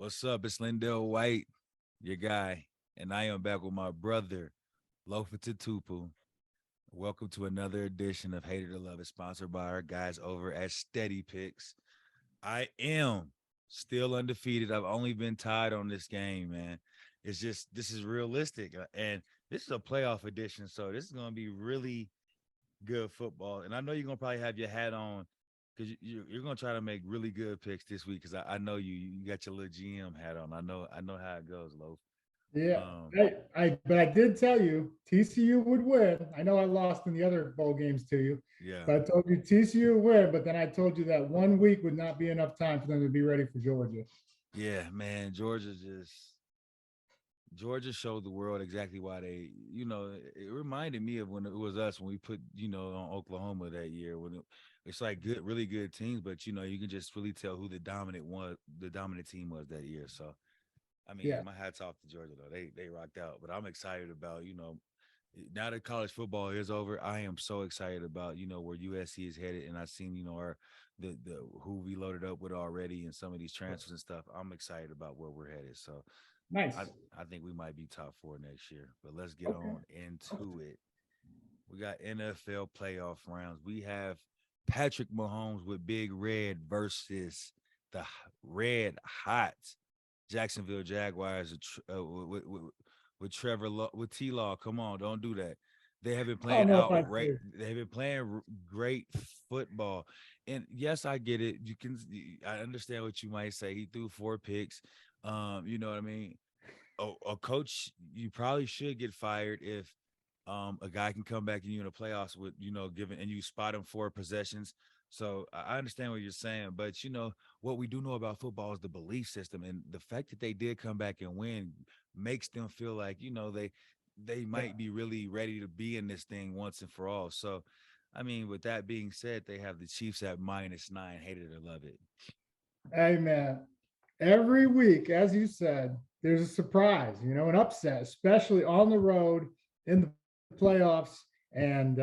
What's up? It's LenDale White, your guy, and I am back with my brother, Lofa Tatupu. Welcome to another edition of Hater to Love It, sponsored by our guys over at Steady Picks. I am still undefeated. I've only been tied on this game, man. It's just this is realistic, and this is a playoff edition, so this is going to be really good football. And I know you're gonna probably have your hat on because you're gonna try to make really good picks this week. Because I know you got your little GM hat on. I know how it goes, Loaf. Yeah, Um, but I did tell you TCU would win. I know I lost in the other bowl games to you, yeah, but I told you TCU would win. But then I told you that 1 week would not be enough time for them to be ready for Georgia. yeah, man. Georgia showed the world exactly why they, it reminded me of when it was us when we put, on Oklahoma that year when it's like good, really good teams, but you can just really tell who the dominant team was that year. So I mean, Yeah, my hats off to Georgia though. They rocked out. But I'm excited about, now that college football is over, I am so excited about, where USC is headed. And I've seen, our the who we loaded up with already and some of these transfers and stuff. I'm excited about where we're headed. So I nice. I think we might be top four next year. But let's get Okay. on into it. We got NFL playoff rounds. We have Patrick Mahomes with Big Red versus the Red Hot Jacksonville Jaguars with Trevor with T Law. Come on, don't do that. They have been I don't playing know if I outright. do. They have been playing great football, and yes, I get it. I understand what you might say. He threw 4 picks. You know what I mean. A coach, you probably should get fired if a guy can come back and you in the playoffs with giving and you spot him 4 possessions. So I understand what you're saying, but what we do know about football is the belief system, and the fact that they did come back and win makes them feel like they Yeah. might be really ready to be in this thing once and for all. So, I mean, with that being said, they have the Chiefs at -9. Hate it or love it. Hey man, every week, as you said, there's a surprise, an upset, especially on the road in the playoffs, and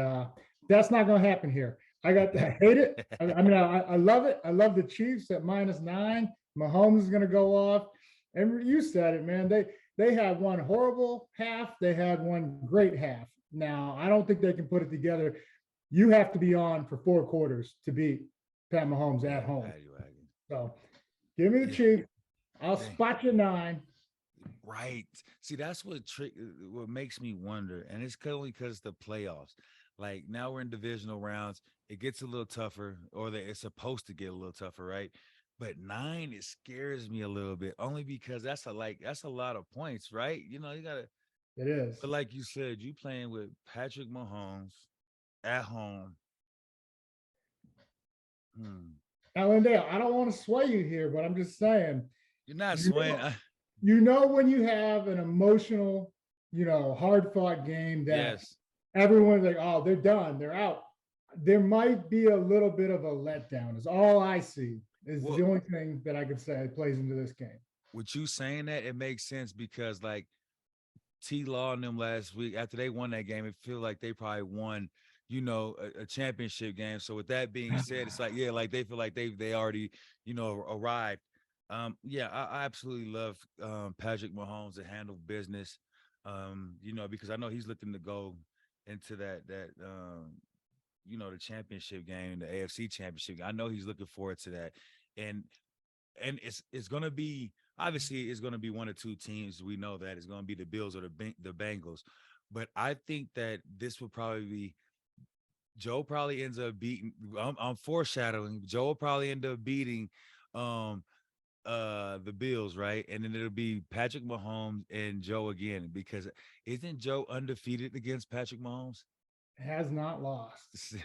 that's not going to happen here. I hate it. I love it. I love the Chiefs at -9. Mahomes is going to go off, and you said it, man. They had one horrible half. They had one great half. Now I don't think they can put it together. You have to be on for 4 quarters to beat Pat Mahomes at Yeah, home. Patty Wagon. So give me the Yeah, Chiefs. I'll they spot you 9. right. See, that's what makes me wonder, and it's only because the playoffs. Like now we're in divisional rounds, it gets a little tougher, or it's supposed to get a little tougher, right? But 9, it scares me a little bit, only because that's a lot of points, right? You gotta. It is. But like you said, you playing with Patrick Mahomes at home. Hmm. Now, LenDale, I don't want to sway you here, but I'm just saying, You're not you swaying. know, you know when you have an emotional, hard fought game that Yes. everyone's like, oh, they're done, they're out. There might be a little bit of a letdown. Is all I see. Is the Well, only thing that I could say plays into this game. with you saying that, it makes sense because like T Law and them last week after they won that game, it feels like they probably won, a championship game. So with that being said, it's like yeah, like they feel like they already arrived. Yeah, I absolutely love Patrick Mahomes to handle business. Because I know he's looking to go into the championship game, the AFC championship. I know he's looking forward to that, and it's gonna be obviously it's gonna be one or two teams. We know that it's gonna be the Bills or the Bengals, but I think that this will probably be Joe probably ends up beating. I'm foreshadowing. Joe will probably end up beating um the Bills, right? And then it'll be Patrick Mahomes and Joe again because isn't Joe undefeated against Patrick Mahomes? Has not lost.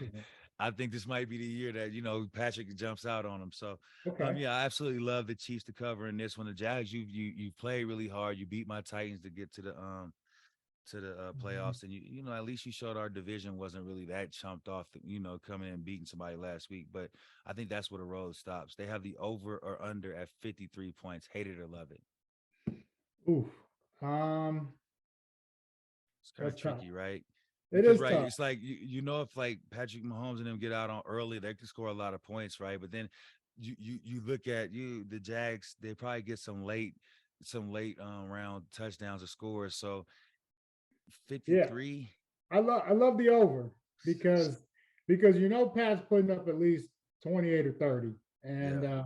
I think this might be the year that Patrick jumps out on him. So, Okay. yeah, I absolutely love the Chiefs to cover in this one. The Jags, you played really hard. You beat my Titans to get to the Mhm. playoffs, and at least you showed our division wasn't really that chumped off. Coming in and beating somebody last week, but I think that's where the road stops. They have the over or under at 53 points. Hate it or love it. Oof. Um, It's kind of that's tough. tricky, right? It Because is right, tough. it's like if like Patrick Mahomes and them get out on early, they can score a lot of points, right? But then you look at the Jags, they probably get some late round touchdowns or scores. So Yeah, 53. I love the over because Pat's putting up at least 28 or 30. Yeah,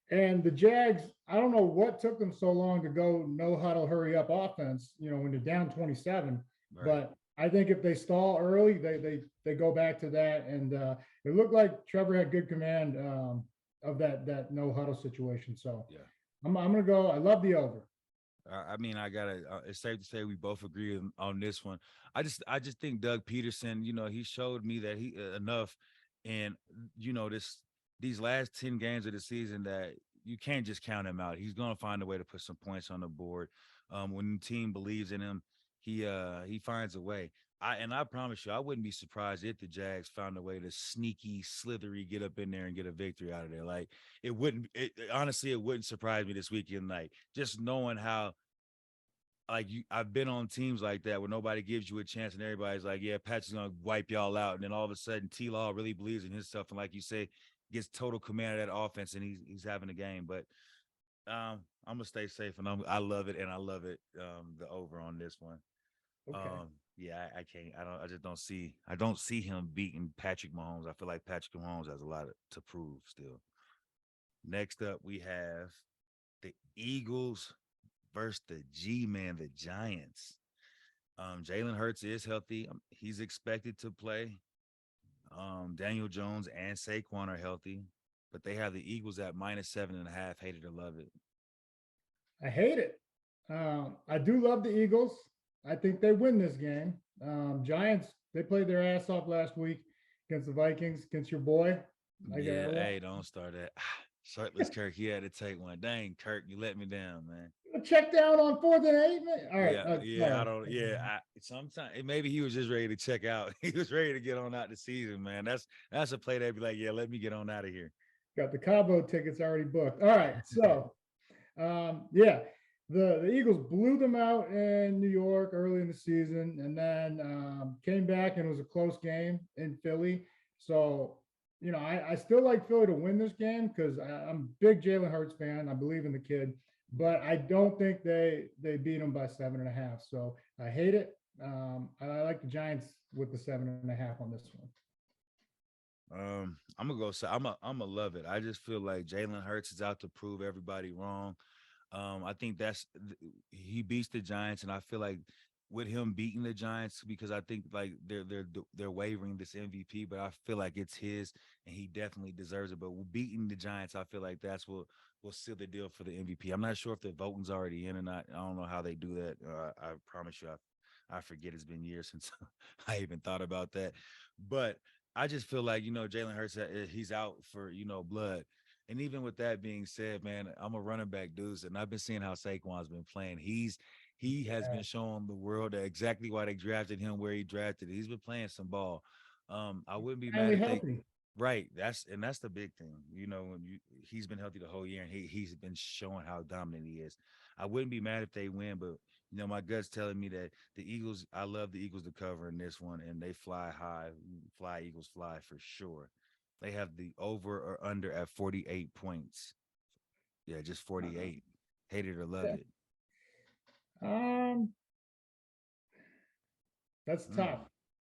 And the Jags, I don't know what took them so long to go no huddle hurry up offense, when they're down 27. right. But I think if they stall early, they go back to that. And it looked like Trevor had good command of that no huddle situation. So Yeah. I'm gonna go. I love the over. I mean, I gotta. It's safe to say we both agree on this one. I just think Doug Peterson. He showed me that he enough, and this these last 10 games of the season that you can't just count him out. He's gonna find a way to put some points on the board. When the team believes in him, he finds a way. I promise you, I wouldn't be surprised if the Jags found a way to sneaky, slithery get up in there and get a victory out of there. Like it wouldn't. Honestly, it wouldn't surprise me this weekend. Like just knowing how I've been on teams like that where nobody gives you a chance and everybody's like, yeah, Pat's is gonna wipe y'all out. And then all of a sudden T Law really believes in his stuff. And like you say, gets total command of that offense and he's having a game. But I'm gonna stay safe and I love it and I love it. The over on this one. Okay. Yeah, I can't. I don't see him beating Patrick Mahomes. I feel like Patrick Mahomes has a lot to prove still. Next up, we have the Eagles versus the G-Man, the Giants. Jalen Hurts is healthy. He's expected to play. Daniel Jones and Saquon are healthy, but they have the Eagles at -7.5. Hated to love it. I hate it. I do love the Eagles. I think they win this game. Giants, they played their ass off last week against the Vikings, against your boy. I got Yeah, hey, don't start that. Shirtless Kirk, he had to take one. Dang, Kirk, you let me down, man. a check down on 4th and 8, man. All right. Yeah, yeah, I Sorry. don't. Yeah, sometimes maybe he was just ready to check out. He was ready to get on out the season, man. That's a play that'd be like, yeah, let me get on out of here. Got the Cabo tickets already booked. All right. So, yeah, the Eagles blew them out in New York early in the season and then came back and it was a close game in Philly. So, I still like Philly to win this game because I'm a big Jalen Hurts fan. I believe in the kid, but I don't think they beat him by 7.5. So I hate it. I like the Giants with the 7.5 on this one. I'm gonna go. So I'm gonna love it. I just feel like Jalen Hurts is out to prove everybody wrong. I think he beats the Giants, and I feel like with him beating the Giants, because I think like they're wavering this MVP, but I feel like it's his, and he definitely deserves it. But beating the Giants, I feel like that's what will seal the deal for the MVP. I'm not sure if the voting's already in or not. I don't know how they do that. I promise you, I forget. It's been years since I even thought about that, but I just feel like Jalen Hurts, he's out for blood. And even with that being said, man, I'm a running back dude, and I've been seeing how Saquon's been playing. He has been showing the world that exactly why they drafted him where he drafted. He's been playing some ball. I wouldn't be mad Finally if they healthy. right. That's the big thing. When he's been healthy the whole year and he's been showing how dominant he is. I wouldn't be mad if they win, but my gut's telling me that the Eagles. I love the Eagles to cover in this one, and they fly high, fly Eagles fly for sure. They have the over or under at 48 points. Yeah, just Uh, 48. Hate it or love yeah. it. Um, that's tough.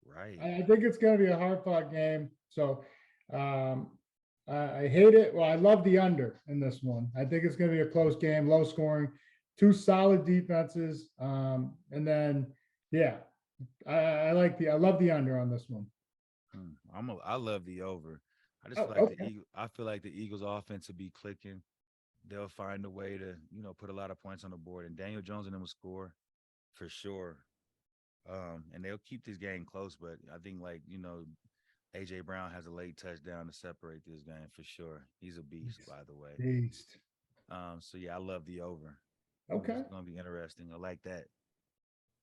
Mm, right. I think it's going to be a hard fought game. So um, I hate it. Well, I love the under in this one. I think it's going to be a close game, low scoring, two solid defenses. And then, yeah, I love the under on this one. I love the over. I just Oh, feel like the okay. Eagle. I feel like the Eagles' offense will be clicking. They'll find a way to put a lot of points on the board, and Daniel Jones and them will score for sure. And they'll keep this game close, but I think AJ Brown has a late touchdown to separate this game for sure. He's a beast, Beast. by the way. Beast. So yeah, I love the over. This Okay. is gonna be interesting. I like that.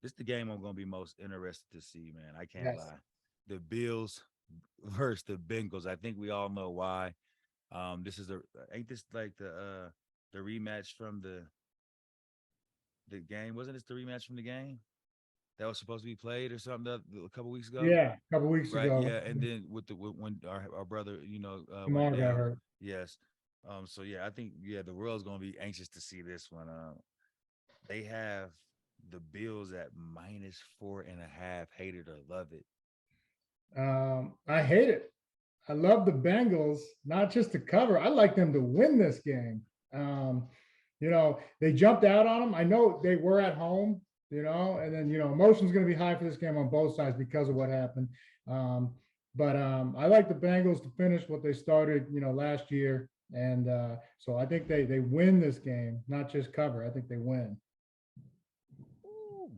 This is the game I'm gonna be most interested to see, man. I can't Yes. lie. The Bills versus the Bengals. I think we all know why. This is a ain't this like the rematch from the game? Wasn't this the rematch from the game that was supposed to be played or something a couple weeks ago? Yeah. A couple weeks Right. ago, Yeah. And then when our brother, went Jamar got down. hurt. Yes. So yeah, I think the world's gonna be anxious to see this one. They have the Bills at -4.5. Hate it or love it. I hate it. I love the Bengals, not just to cover. I like them to win this game. Um, they jumped out on them. I know they were at home, and then, emotion's going to be high for this game on both sides because of what happened. But I like the Bengals to finish what they started, last year. And so I think they win this game, not just cover. I think they win. Ooh.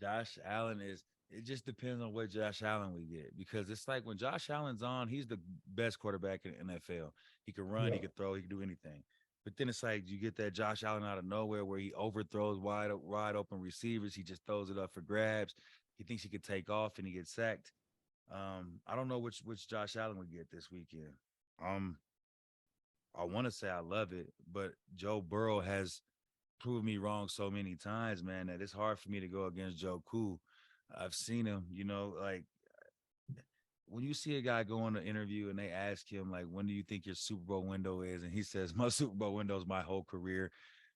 Josh Allen is. It just depends on what Josh Allen we get because it's like when Josh Allen's on, he's the best quarterback in the NFL. He can run, he Yeah. can throw, he can do anything. But then it's like you get that Josh Allen out of nowhere where he overthrows wide open receivers. He just throws it up for grabs. He thinks he could take off and he gets sacked. I don't know which Josh Allen we get this weekend. Um, I want to say I love it, but Joe Burrow has proved me wrong so many times, man, that it's hard for me to go against Joe Cool. I've seen him, like when you see a guy go on an interview and they ask him, like, when do you think your Super Bowl window is? And he says, my Super Bowl window is my whole career.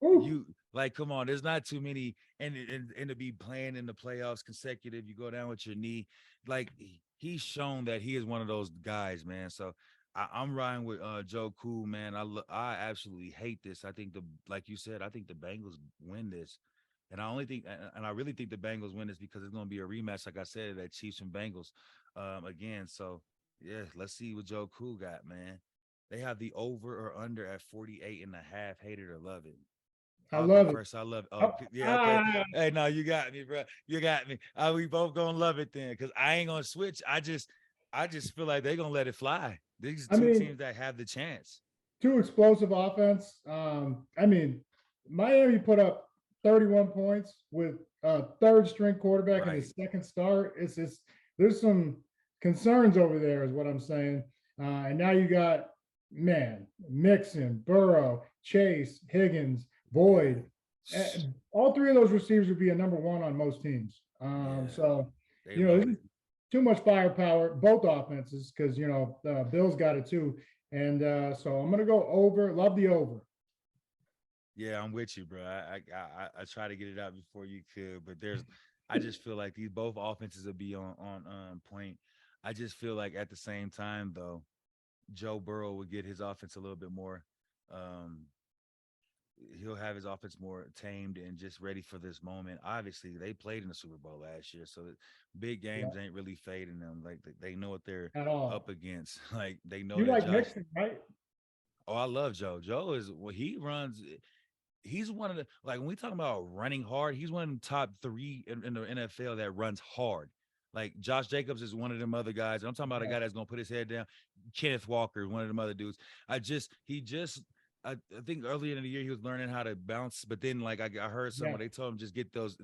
Ooh, You like, come on, there's not too many, and to be playing in the playoffs consecutive, you go down with your knee. Like, he's shown that he is one of those guys, man. So I'm riding with Joe Cool, man. I absolutely hate this. I think like you said, I think the Bengals win this. And I only think, and I really think the Bengals win this because it's going to be a rematch, like I said, that Chiefs and Bengals again. So yeah, let's see what Joe Cool got, man. They have the over or under at 48.5. Hate it or love it. I I'll go love it. first. I love it. Oh, Oh, yeah, okay. ah, Hey, no, you got me, bro. You got me. We both gonna love it then, because I ain't gonna switch. I just feel like they're gonna let it fly. These are I two mean, teams that have the chance. too explosive offense. I mean, Miami put up 31 points with a third string quarterback in Right. his second start. It's just there's some concerns over there, is what I'm saying. And now you got Mixon, Burrow, Chase, Higgins, Yeah. Boyd. All three of those receivers would be a number one on most teams. Yeah. So They love this is it. too much firepower, both offenses, because Bills got it too. And so I'm gonna go over. Love the over. Yeah, I'm with you, bro. I try to get it out before you could, but I just feel like these both offenses will be on point. I just feel like at the same time though, Joe Burrow would get his offense a little bit more. Um, he'll have his offense more tamed and just ready for this moment. Obviously, they played in the Super Bowl last year, so big Yeah, games ain't really fading them. Like they know what they're at up all. against. Like they know You that like Josh. Mixon, right? Oh, I love Joe. Joe is well, he runs. He's one of the like when we talk about running hard, he's one of the top three in the NFL that runs hard. Like Josh Jacobs is one of them other guys. I'm talking about a Yeah, guy that's gonna put his head down. Kenneth Walker, one of them other dudes. He just I think earlier in the year he was learning how to bounce, but then like I heard yeah. someone they told him just get those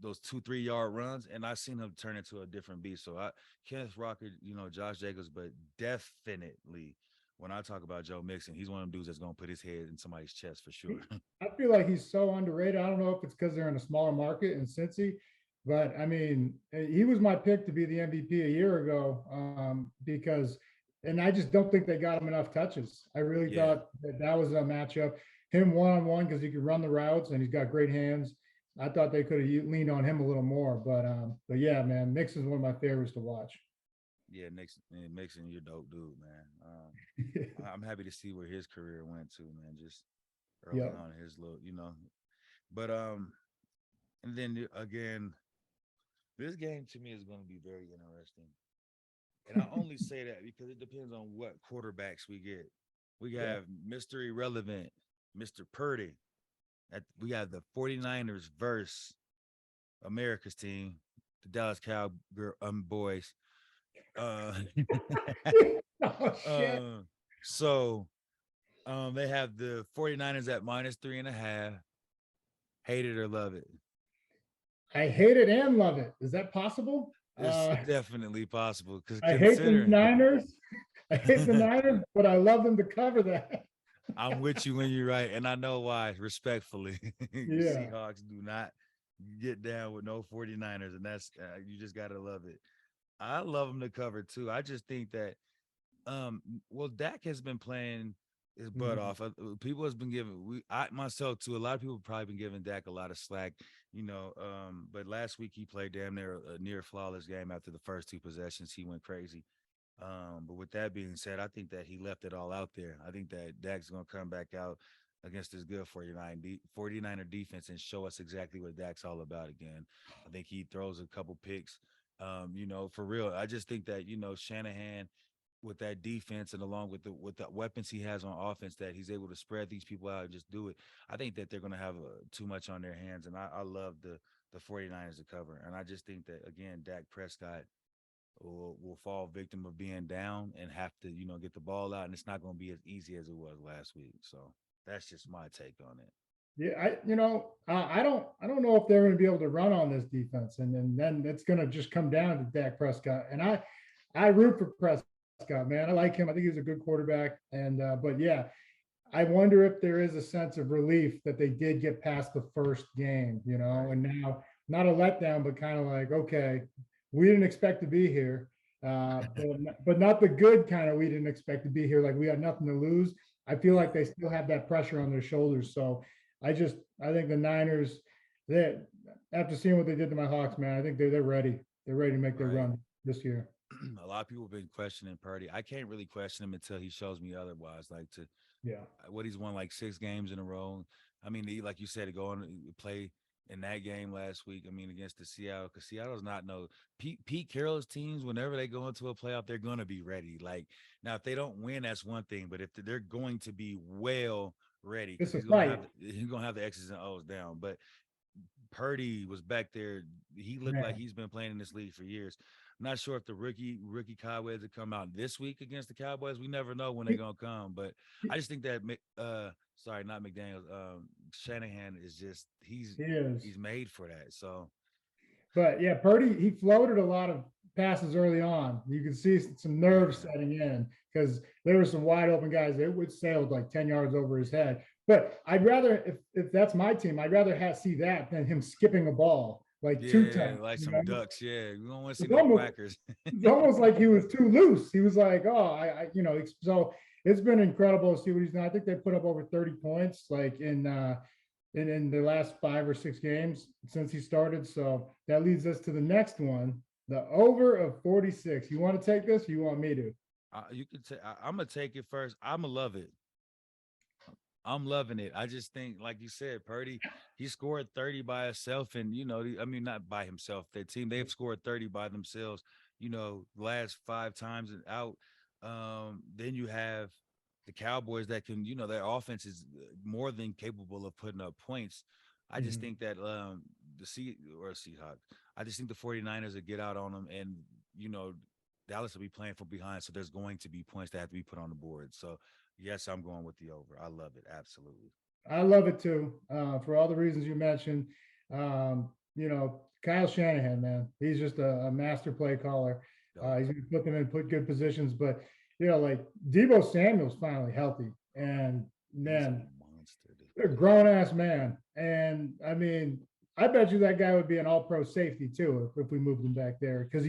those 2-3 yard runs, and I seen him turn into a different beast. So Kenneth Walker, Josh Jacobs, but definitely when I talk about Joe Mixon, he's one of them dudes that's gonna put his head in somebody's chest for sure. I feel like he's so underrated. I don't know if it's because they're in a smaller market in Cincy, but I mean, he was my pick to be the MVP a year ago because, and I just don't think they got him enough touches. I really Yeah, thought that was a matchup, him one on one because he could run the routes and he's got great hands. I thought they could have leaned on him a little more, but yeah, man, Mixon's one of my favorites to watch. yeah, Mixon, you're a dope dude, man. I'm happy to see where his career went to, man. Just early Yep. on in his little. But and then again, this game to me is going to be very interesting. And I only say that because it depends on what quarterbacks we get. We Yeah. have Mr. Irrelevant, Mr. Purdy. We have the 49ers versus America's team, the Dallas Cowboys. Uh, Oh shit. uh, so they have the 49ers at -3.5. Hate it or love it. I hate it and love it. Is that possible? It's definitely possible because I hate the consider Niners. I hate the Niners, but I love them to cover that. I'm with you when you're right, and I know why, respectfully. Yeah. Seahawks do not get down with no 49ers, and that's you just got to love it. I love them to cover too. I just think that Well, Dak has been playing his butt Mhm. off. People has been giving I myself too. A lot of people probably been giving Dak a lot of slack, you know. But last week he played damn near a near flawless game after the first two possessions. He went crazy. But with that being said, I think that he left it all out there. I think that Dak's going to come back out against this good 49er defense and show us exactly what Dak's all about again. I think he throws a couple picks. You know, for real. I just think that, you know, Shanahan with that defense and along with the weapons he has on offense that he's able to spread these people out and just do it. I think that they're going to have too much on their hands and I love the 49ers to cover. And I just think that again Dak Prescott will fall victim of being down and have to, you know, get the ball out and it's not going to be as easy as it was last week. So that's just my take on it. Yeah, I don't know if they're going to be able to run on this defense, and then it's going to just come down to Dak Prescott. And I root for Prescott, man. I like him. I think he's a good quarterback. And but yeah, I wonder if there is a sense of relief that they did get past the first game, Right. and now not a letdown, but kind of like, okay, we didn't expect to be here, but not the good kind of we didn't expect to be here. Like we had nothing to lose. I feel like Yeah. they still have that pressure on their shoulders. So I think the Niners, that after seeing what they did to my Hawks, man, I think they're ready. They're ready to make their Right. run this year. A lot of people have been questioning Purdy. I can't really question him until he shows me otherwise. Like to Yeah, what he's won like 6 games in a row. I mean, like you said, to go on and play in that game last week. I mean, against the Seattle, because Seattle's not no Pete Carroll's teams. Whenever they go into a playoff, they're gonna be ready. Like now, if they don't win, that's one thing. But if they're going to be well ready, because it's a have fight, he's gonna have the X's and O's down. But Purdy was back there. He looked like man. he's been playing in this league for years. I'm not sure if the rookie Cowboys will come out this week against the Cowboys. We never know when they're He, gonna come, but I just think that sorry, not McDaniels. Shanahan is just he is. he's made for that. So But yeah, Purdy, he floated a lot of passes early on. You could see some nerves yeah, setting in because there were some wide open guys that would sailed like 10 yards over his head. But I'd rather, if that's my team, I'd rather see that than him skipping a ball like two yeah, times. like some ducks. Yeah, we don't want to see It's no almost quackers. it's almost like he was too loose. He was like, oh, so it's been incredible to see what he's done. I think they put up over 30 points like in the last 5 or 6 games since he started. So that leads us to the next one, the over of 46. You want to take this? Or you want me to? You can say I'm gonna take it first. I'm gonna love it. I'm loving it. I just think, like you said, Purdy, he scored 30 by himself. And, you know, I mean, not by himself. Their team, they've scored 30 by themselves, you know, last 5 times and out. Then you have the Cowboys that can, you know, their offense is more than capable of putting up points. I just Mhm. think that Seahawks, I just think the 49ers will get out on them and, you know, Dallas will be playing from behind. So there's going to be points that have to be put on the board. So yes, I'm going with the over. I love it. Absolutely. I love it too, for all the reasons you mentioned. Kyle Shanahan, man, he's just a master play caller. Dope. He's going to put them in put good positions, but like Debo Samuel's finally healthy, and He's a man, monster. a grown ass man. And I mean, I bet you that guy would be an all pro safety too if we moved him back there because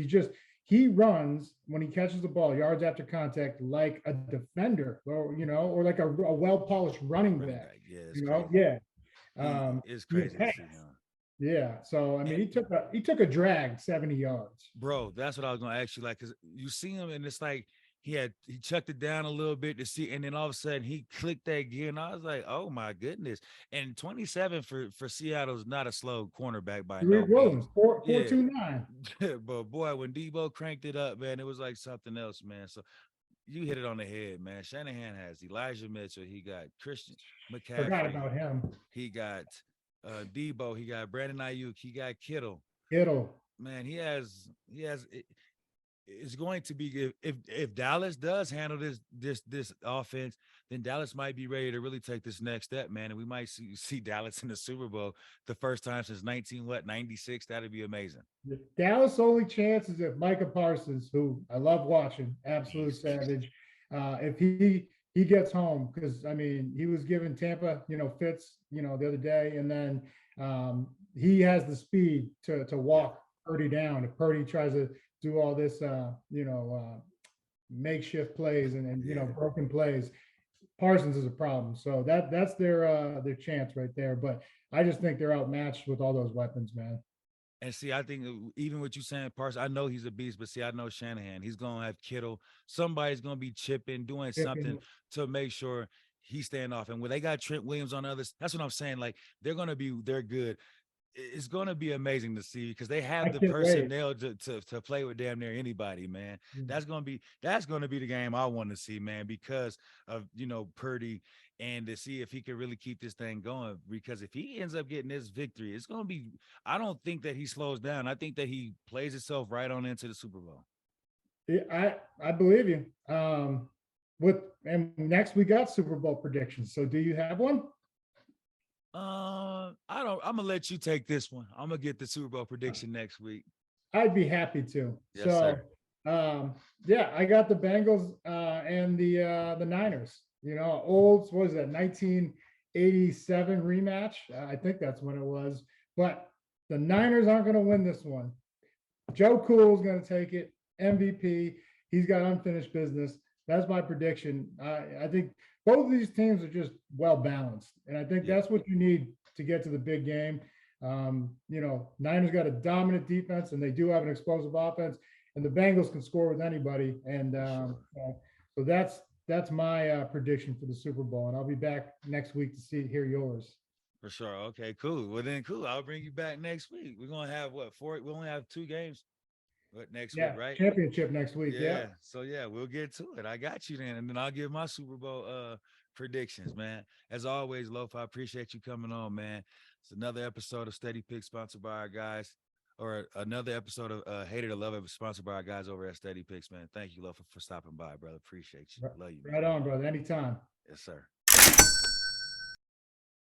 he runs when he catches the ball yards after contact like a defender or like a well polished running Running back. back. Yeah, it's crazy. Yeah. He is He crazy to attacks. see him. Yeah. So I mean, And he took a drag 70 yards. bro, that's what I was gonna ask you. Like, cause you see him and it's like he chucked it down a little bit to see, and then all of a sudden he clicked that gear, and I was like, oh my goodness. And 27 for Seattle is not a slow cornerback by no Tariq Williams, means. four Yeah. two nine. But boy, when Debo cranked it up, man, it was like something else, man. So you hit it on the head, man. Shanahan has Elijah Mitchell. He got Christian Forgot McCaffrey. about him. He got Debo. He got Brandon Ayuk. He got Kittle. Kittle. Man, he has. It's going to be if Dallas does handle this offense, then Dallas might be ready to really take this next step, man. And we might see Dallas in the Super Bowl the first time since 96. That'd be amazing. The Dallas' only chance is if Micah Parsons, who I love watching, absolute Beast. savage, if he gets home, because I mean he was giving Tampa fits the other day, and then he has the speed to Yeah. walk Purdy down if Purdy tries to do all this makeshift plays and Yeah. broken plays, Parsons is a problem. So that's their chance right there. But I just think they're outmatched with all those weapons, man. And see, I think even what you saying, Parsons, I know he's a beast, but see, I know Shanahan. He's gonna have Kittle. Somebody's gonna be chipping, doing something to make sure he's staying off. And when they got Trent Williams on others, that's what I'm saying. Like they're good. It's going to be amazing to see because they I have the can't wait. personnel to play with damn near anybody, man. That's going to be the game I want to see, man, because of Purdy and to see if he can really keep this thing going. Because if he ends up getting this victory, it's going to be. I don't think that he slows down. I think that he plays himself right on into the Super Bowl. Yeah, I believe you. With and next we got Super Bowl predictions. So do you have one? I don't. I'm gonna let you take this one. I'm gonna get the Super Bowl prediction next week. I'd be happy to. Yes, So, sir. yeah, I got the Bengals and the Niners. Old, what was that, 1987 rematch? I think that's when it was. But the Niners aren't going to win this one. Joe Cool's going to take it. MVP. He's got unfinished business. That's my prediction. I think both of these teams are just well balanced, and I think Yeah, that's what you need to get to the big game. Niners got a dominant defense, and they do have an explosive offense, and the Bengals can score with anybody. And for sure. so that's my prediction for the Super Bowl, and I'll be back next week to hear yours. For sure. Okay, cool. Well, then, cool. I'll bring you back next week. We're gonna have what four? We only have two games. What next week, Yeah, right? championship next week. Yeah. Yeah. So yeah, we'll get to it. I got you then, and then I'll give my Super Bowl predictions, man. As always, Lofa, I appreciate you coming on, man. It's another episode of Steady Pick sponsored by our guys, or another episode of Hater to Love It sponsored by our guys over at Steady Picks, man. Thank you, Lofa, for stopping by, brother. Appreciate you. Love you, man. Right on, brother. Anytime. Yes, sir.